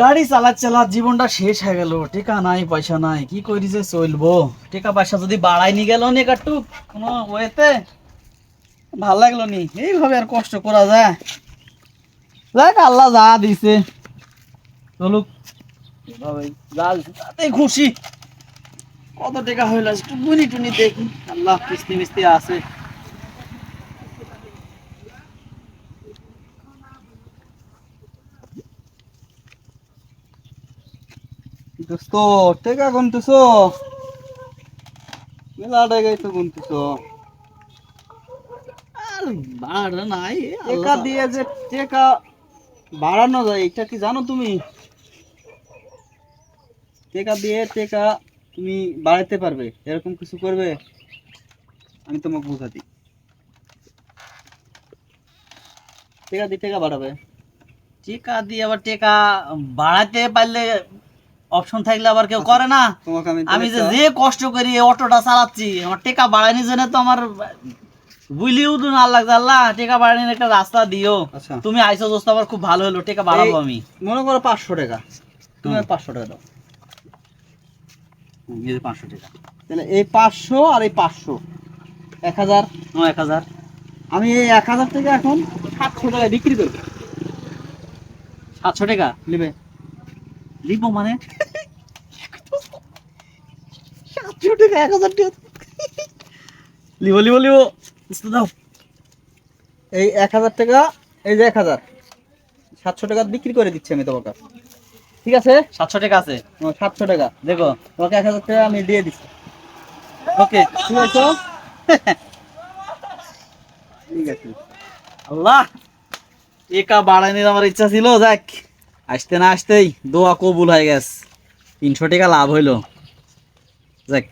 গাড়ি চালা জীবনটা শেষ হয়ে গেল, টাকা নাই পয়সা নাই, কি করি যে চলবো। টাকা পয়সা যদি বাড়াই নি গেল নি একটু কোনো ওয়েতে, ভাল লাগলো নি। এইভাবে আর কষ্ট করা যায়? দেখ আল্লাহ যা দিছে চলুক, এভাবেই যা দিছে তাতেই খুশি। কত টাকা হইলো একটু গুনি টুনি দেখি, আল্লাহ কিস্তি মিস্তি আছে। দোস্ত টাকা গুনতেছো? মেলা টাকাই তো গুনতেছো। আর বাড়া নাই, টাকা দিয়ে যে টাকা বাড়ানো যায় এটা কি জানো তুমি? টাকা দিয়ে টাকা তুমি বাড়াইতে পারবে, এরকম কিছু করবে? আমি তোমাকে বুঝা দিই। টাকা দিয়ে টাকা বাড়াবে, টাকা দিয়ে আবার টাকা বাড়াইতে পারলে অপশন থাকলে আবার কেউ করে না। তোমাকে আমি যে যে কষ্ট করি এই অটোটা চালাচ্ছি, আমার টাকা বাড়ানোর জন্য তো আমার বুঝলিও তো না লাগছে। আল্লাহ টাকা বাড়ানোর একটা রাস্তা দিও। তুমি আইসো দোস্ত, আমার খুব ভালো হলো, টাকা বাড়াবো আমি। মনে করো 500 টাকা, তুমি 500 টাকা দাও। 500 টাকা, তাহলে এই 500 আর এই 500 1000। 1000, আমি এই 1000 টাকা এখন 700 টাকা বিক্রি করবো। 700 টাকা নেবে? লিব মানে 700 টাকা 1000 টাকা লিব লিব লিব। দাও এই 1000 টাকা, এই যে 1000, 700 টাকা বিক্রি করে দিচ্ছি আমি তোমাকে। ঠিক আছে? 700 টাকা আছে? 700 টাকা দেখো, তোমাকে 1000 টাকা আমি দিয়ে দিচ্ছি। ওকে ঠিক আছে। ঠিক আছে। আল্লাহ টাকা বাড়ানোর আমার ইচ্ছা ছিল, যাক আসতে না আসতেই দোয়া কবুল হয়ে গেছে। 300 টাকা লাভ হইলো, যাক।